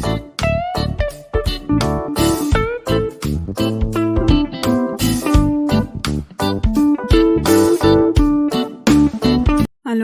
Hello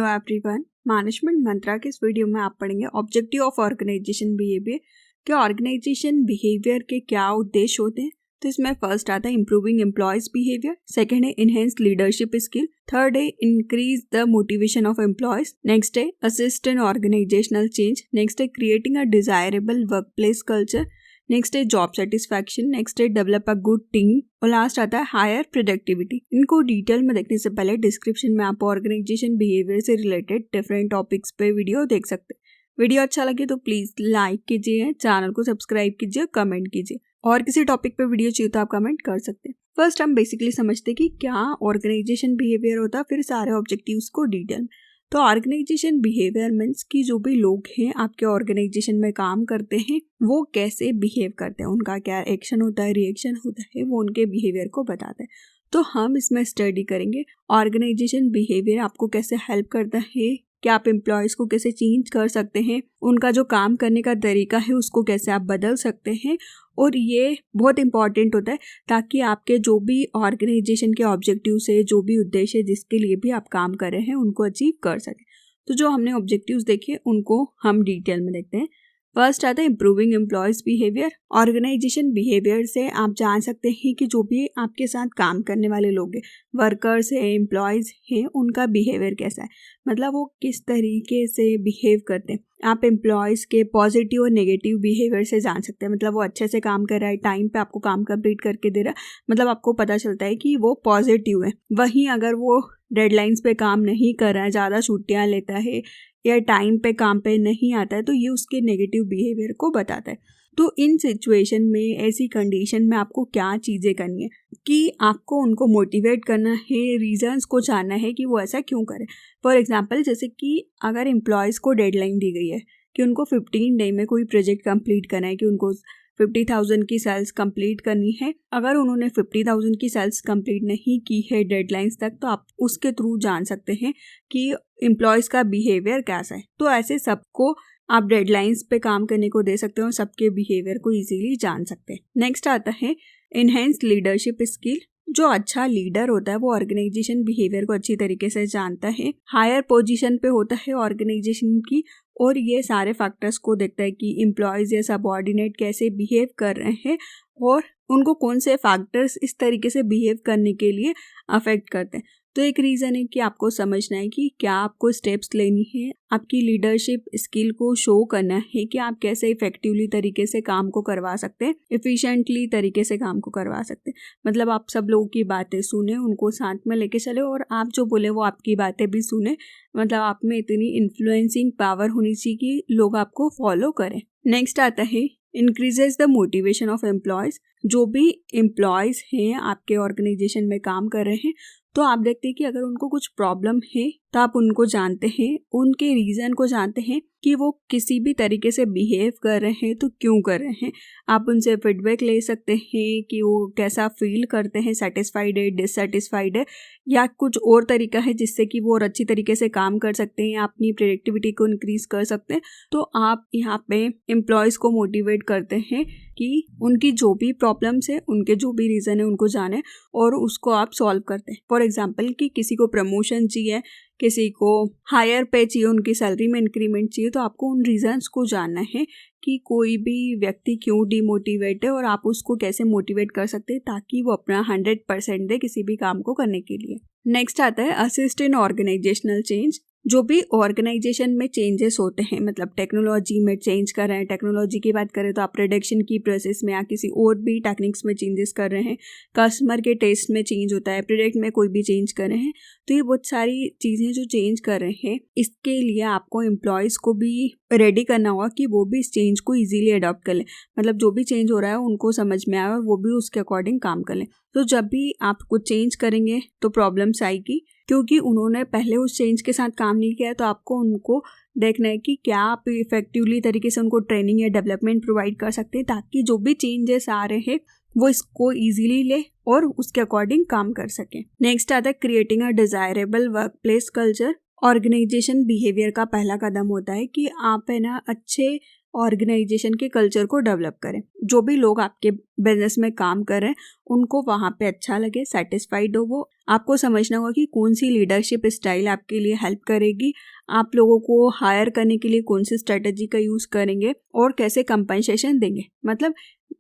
everyone, management मंत्रा के इस video में आप पढ़ेंगे ऑब्जेक्टिव ऑफ ऑर्गेनाइजेशन बिहेवियर कि ऑर्गेनाइजेशन बिहेवियर के क्या उद्देश्य होते हैं। तो इसमें फर्स्ट आता है इंप्रूविंग एम्प्लॉयज बिहेवियर, सेकंड है इनहेंस लीडरशिप स्किल, थर्ड है increase the motivation of employees, next है assist in organisational change, next है creating a desirable work place culture, next है जॉब सेटिस्फैक्शन, नेक्स्ट है डेवलप अ गुड टीम और last आता है higher productivity. इनको detail में देखने से पहले डिस्क्रिप्शन में आप ऑर्गेनाइजेशन बिहेवियर से रिलेटेड डिफरेंट टॉपिक्स पे वीडियो देख सकते हैं। वीडियो अच्छा लगे तो प्लीज लाइक कीजिए, चैनल को सब्सक्राइब कीजिए, कमेंट कीजिए और किसी टॉपिक पे वीडियो चाहिए तो आप कमेंट कर सकते हैं। फर्स्ट हम बेसिकली समझते हैं कि क्या ऑर्गेनाइजेशन बिहेवियर होता है, फिर सारे ऑब्जेक्टिव्स को डिटेल। तो ऑर्गेनाइजेशन बिहेवियर मीन्स कि जो भी लोग हैं आपके ऑर्गेनाइजेशन में काम करते हैं वो कैसे बिहेव करते हैं, उनका क्या एक्शन होता है, रिएक्शन होता है, वो उनके बिहेवियर को बताता है। तो हम इसमें स्टडी करेंगे ऑर्गेनाइजेशन बिहेवियर आपको कैसे हेल्प करता है, कि आप एम्प्लॉयज़ को कैसे चेंज कर सकते हैं, उनका जो काम करने का तरीका है उसको कैसे आप बदल सकते हैं। और ये बहुत इंपॉर्टेंट होता है ताकि आपके जो भी ऑर्गेनाइजेशन के ऑब्जेक्टिव्स है, जो भी उद्देश्य है जिसके लिए भी आप काम कर रहे हैं उनको अचीव कर सकें। तो जो हमने ऑब्जेक्टिव्स देखे उनको हम डिटेल में देखते हैं। फर्स्ट आता है improving employees behaviour. Organisation behaviour से आप जान सकते हैं कि जो भी आपके साथ काम करने वाले लोग हैं, वर्कर्स हैं, एम्प्लॉयज़ हैं, उनका बिहेवियर कैसा है, मतलब वो किस तरीके से बिहेव करते हैं। आप एम्प्लॉयज़ के पॉजिटिव और नेगेटिव बिहेवियर से जान सकते हैं, मतलब वो अच्छे से काम कर रहा है, टाइम पे आपको काम कंप्लीट करके दे रहा है, मतलब आपको पता चलता है कि वो पॉजिटिव है। वहीं अगर वो डेडलाइंस पे काम नहीं कर रहा है, ज़्यादा छुट्टियाँ लेता है या टाइम पे काम पे नहीं आता है, तो ये उसके नेगेटिव बिहेवियर को बताता है। तो इन सिचुएशन में, ऐसी कंडीशन में आपको क्या चीज़ें करनी है कि आपको उनको मोटिवेट करना है, रीजंस को जानना है कि वो ऐसा क्यों करें। फॉर एग्जांपल जैसे कि अगर एम्प्लॉयज़ को डेडलाइन दी गई है कि उनको 15 डे में कोई प्रोजेक्ट कंप्लीट करना है, कि उनको 50,000 की सेल्स कंप्लीट करनी है। अगर उन्होंने 50,000 की सेल्स कंप्लीट नहीं की है डेडलाइंस तक, तो आप उसके थ्रू जान सकते हैं कि एम्प्लॉयज़ का बिहेवियर कैसा है। तो ऐसे सबको आप डेडलाइंस पे काम करने को दे सकते हो और सबके बिहेवियर को इजीली जान सकते हैं। नेक्स्ट आता है इनहेंस लीडरशिप स्किल। जो अच्छा लीडर होता है वो ऑर्गेनाइजेशन बिहेवियर को अच्छी तरीके से जानता है, हायर पोजीशन पे होता है ऑर्गेनाइजेशन की, और ये सारे फैक्टर्स को देखता है कि एम्प्लॉयज़ या सबऑर्डिनेट कैसे बिहेव कर रहे हैं और उनको कौन से फैक्टर्स इस तरीके से बिहेव करने के लिए अफेक्ट करते हैं। तो एक रीज़न है कि आपको समझना है कि क्या आपको स्टेप्स लेनी है, आपकी लीडरशिप स्किल को शो करना है कि आप कैसे इफेक्टिवली तरीके से काम को करवा सकते हैं, एफिशिएंटली तरीके से काम को करवा सकते हैं। मतलब आप सब लोगों की बातें सुने, उनको साथ में लेके चले और आप जो बोले वो आपकी बातें भी सुने। मतलब आप में इतनी इन्फ्लुएंसिंग पावर होनी चाहिए कि लोग आपको फॉलो करें। नेक्स्ट आता है increases the motivation of employees. जो भी एम्प्लॉयज़ हैं आपके ऑर्गेनाइजेशन में काम कर रहे हैं, तो आप देखते हैं कि अगर उनको कुछ प्रॉब्लम है तो आप उनको जानते हैं, उनके रीज़न को जानते हैं कि वो किसी भी तरीके से बिहेव कर रहे हैं तो क्यों कर रहे हैं। आप उनसे फीडबैक ले सकते हैं कि वो कैसा फील करते हैं, सेटिस्फाइड है, डिससेटिस्फाइड है, या कुछ और तरीका है जिससे कि वो और अच्छी तरीके से काम कर सकते हैं, अपनी प्रोडक्टिविटी को इंक्रीज कर सकते हैं। तो आप यहाँ पे एम्प्लॉयज़ को मोटिवेट करते हैं कि उनकी जो भी प्रॉब्लम्स है, उनके जो भी रीज़न है उनको जाने और उसको आप सॉल्व करते हैं। फॉर एग्जाम्पल कि किसी को प्रमोशन चाहिए, किसी को हायर पे चाहिए, उनकी सैलरी में इंक्रीमेंट चाहिए, तो आपको उन रीजंस को जानना है कि कोई भी व्यक्ति क्यों डिमोटिवेट है और आप उसको कैसे मोटिवेट कर सकते हैं ताकि वो अपना 100% दे किसी भी काम को करने के लिए। नेक्स्ट आता है असिस्ट इन ऑर्गेनाइजेशनल चेंज। जो भी ऑर्गेनाइजेशन में चेंजेस होते हैं, मतलब टेक्नोलॉजी में चेंज कर रहे हैं, टेक्नोलॉजी की बात करें तो आप प्रोडक्शन की प्रोसेस में या किसी और भी टेक्निक्स में चेंजेस कर रहे हैं, कस्टमर के टेस्ट में चेंज होता है, प्रोडक्ट में कोई भी चेंज कर रहे हैं, तो ये बहुत सारी चीज़ें जो चेंज कर रहे हैं, इसके लिए आपको एम्प्लॉयज़ को भी रेडी करना होगा कि वो भी इस चेंज को ईजिली अडॉप्ट कर लें। मतलब जो भी चेंज हो रहा है उनको समझ में आए और वो भी उसके अकॉर्डिंग काम कर लें। तो जब भी आप कुछ चेंज करेंगे तो प्रॉब्लम्स आएगी, क्योंकि उन्होंने पहले उस चेंज के साथ काम नहीं किया है। तो आपको उनको देखना है कि क्या आप इफेक्टिवली तरीके से उनको ट्रेनिंग या डेवलपमेंट प्रोवाइड कर सकते हैं ताकि जो भी चेंजेस आ रहे हैं वो इसको इजीली ले और उसके अकॉर्डिंग काम कर सकें। नेक्स्ट आता है creating a desirable work place culture. Organisation behaviour का पहला कदम होता है कि आप है ना अच्छे ऑर्गेनाइजेशन के कल्चर को डेवलप करें। जो भी लोग आपके बिजनेस में काम कर रहे हैं उनको वहाँ पे अच्छा लगे, सेटिस्फाइड हो वो। आपको समझना होगा कि कौन सी लीडरशिप स्टाइल आपके लिए हेल्प करेगी, आप लोगों को हायर करने के लिए कौन सी स्ट्रेटजी का यूज़ करेंगे और कैसे कंपनसेशन देंगे। मतलब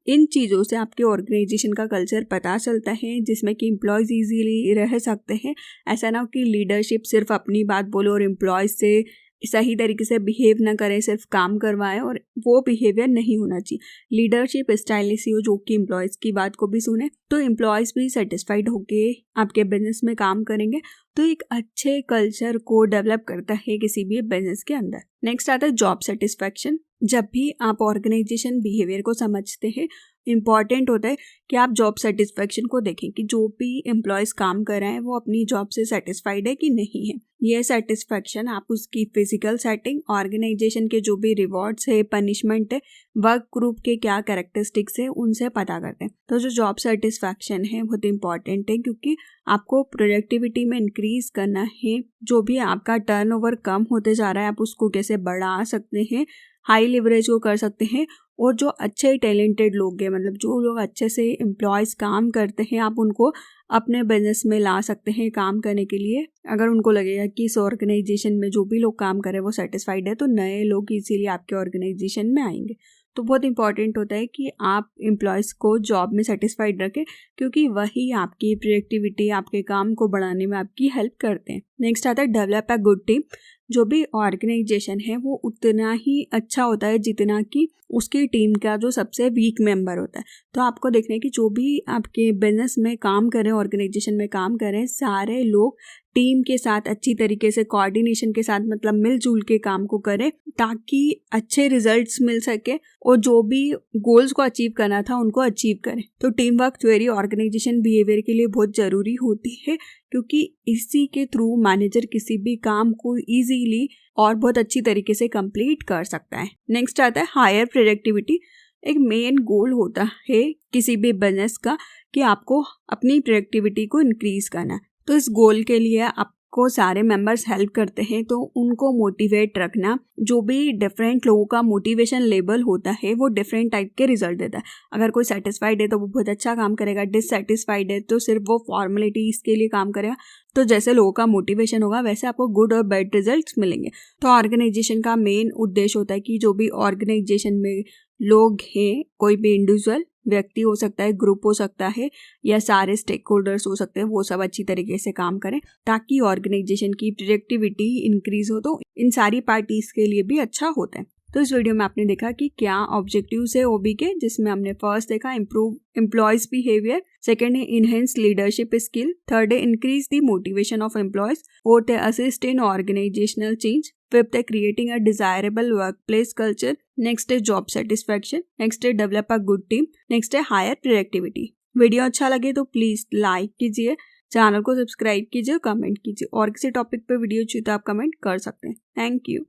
इन चीज़ों से आपके ऑर्गेनाइजेशन का कल्चर पता चलता है, जिसमें कि एम्प्लॉयज़ ईजीली रह सकते हैं। ऐसा ना हो कि लीडरशिप सिर्फ अपनी बात बोले और एम्प्लॉयज़ से सही तरीके से बिहेव ना करें, सिर्फ काम करवाएं, और वो बिहेवियर नहीं होना चाहिए। लीडरशिप स्टाइल ऐसी हो जो कि एम्प्लॉयज़ की बात को भी सुने, तो एम्प्लॉयज़ भी सेटिस्फाइड होके आपके बिजनेस में काम करेंगे। तो एक अच्छे कल्चर को डेवलप करता है किसी भी बिजनेस के अंदर। नेक्स्ट आता है जॉब सेटिस्फैक्शन। जब भी आप ऑर्गेनाइजेशन बिहेवियर को समझते हैं, इम्पॉर्टेंट होता है कि आप जॉब सेटिस्फैक्शन को देखें कि जो भी एम्प्लॉयज़ काम कर रहे हैं वो अपनी जॉब से सेटिस्फाइड है कि नहीं है। ये सेटिस्फैक्शन आप उसकी फिजिकल सेटिंग, ऑर्गेनाइजेशन के जो भी रिवॉर्ड्स है, पनिशमेंट है, वर्क ग्रुप के क्या कैरेक्टरिस्टिक्स है, उनसे पता करते हैं। तो जो जॉब सेटिस्फैक्शन है बहुत इंपॉर्टेंट है, क्योंकि आपको प्रोडक्टिविटी में इंक्रीज करना है। जो भी आपका टर्नओवर कम होते जा रहा है आप उसको कैसे बढ़ा सकते हैं, हाई लिवरेज को कर सकते हैं। और जो अच्छे टैलेंटेड लोग हैं, मतलब जो लोग अच्छे से एम्प्लॉयज़ काम करते हैं, आप उनको अपने बिजनेस में ला सकते हैं काम करने के लिए। अगर उनको लगेगा कि इस ऑर्गेनाइजेशन में जो भी लोग काम कर रहे हैं वो सेटिस्फाइड है, तो नए लोग इसीलिए आपके ऑर्गेनाइजेशन में आएंगे। तो बहुत इंपॉर्टेंट होता है कि आप एम्प्लॉयज़ को जॉब में सेटिस्फाइड रखें, क्योंकि वही आपकी प्रोडक्टिविटी, आपके काम को बढ़ाने में आपकी हेल्प करते हैं। नेक्स्ट आता है डेवलप अ गुड टीम। जो भी ऑर्गेनाइजेशन है वो उतना ही अच्छा होता है जितना कि उसकी टीम का जो सबसे वीक मेंबर होता है। तो आपको देखना है कि जो भी आपके बिजनेस में काम करें, ऑर्गेनाइजेशन में काम करें, सारे लोग टीम के साथ अच्छी तरीके से कोऑर्डिनेशन के साथ, मतलब मिलजुल के काम को करें, ताकि अच्छे रिजल्ट्स मिल सके और जो भी गोल्स को अचीव करना था उनको अचीव करें। तो teamwork theory organisation behaviour के लिए बहुत ज़रूरी होती है, क्योंकि इसी के थ्रू मैनेजर किसी भी काम को ईजीली और बहुत अच्छी तरीके से कंप्लीट कर सकता है। नेक्स्ट आता है हायर प्रोडक्टिविटी। एक मेन गोल होता है किसी भी बिजनेस का कि आपको अपनी प्रोडक्टिविटी को इंक्रीज करना है। तो इस गोल के लिए आपको सारे मेंबर्स हेल्प करते हैं, तो उनको मोटिवेट रखना। जो भी डिफरेंट लोगों का मोटिवेशन लेवल होता है वो डिफरेंट टाइप के रिजल्ट देता है। अगर कोई सेटिस्फाइड है तो वो बहुत अच्छा काम करेगा, डिससेटिस्फाइड है तो सिर्फ वो फॉर्मेलिटीज़ के लिए काम करेगा। तो जैसे लोगों का मोटिवेशन होगा वैसे आपको गुड और बैड रिजल्ट्स मिलेंगे। तो ऑर्गेनाइजेशन का मेन उद्देश्य होता है कि जो भी ऑर्गेनाइजेशन में लोग हैं, कोई भी इंडिविजुअल व्यक्ति हो सकता है, ग्रुप हो सकता है, या सारे स्टेक होल्डर्स हो सकते हैं, वो सब अच्छी तरीके से काम करें ताकि ऑर्गेनाइजेशन की प्रोडक्टिविटी इंक्रीज हो। तो इन सारी पार्टीज के लिए भी अच्छा होता है। तो इस वीडियो में आपने देखा कि क्या ऑब्जेक्टिव्स है ओबी के, जिसमें हमने फर्स्ट देखा इम्प्रूव एम्प्लॉयज बिहेवियर, सेकंड है इनहेंस लीडरशिप स्किल, थर्ड है increase the motivation of employees, fourth है assist in organisational change, fifth है creating a desirable work place culture, next है जॉब सेटिस्फैक्शन, नेक्स्ट है develop a good team, next है higher productivity. Video अच्छा लगे तो please like कीजिए, channel को सब्सक्राइब कीजिए, कमेंट कीजिए, और किसी टॉपिक पे वीडियो चाहिए तो आप कमेंट कर सकते हैं। Thank you.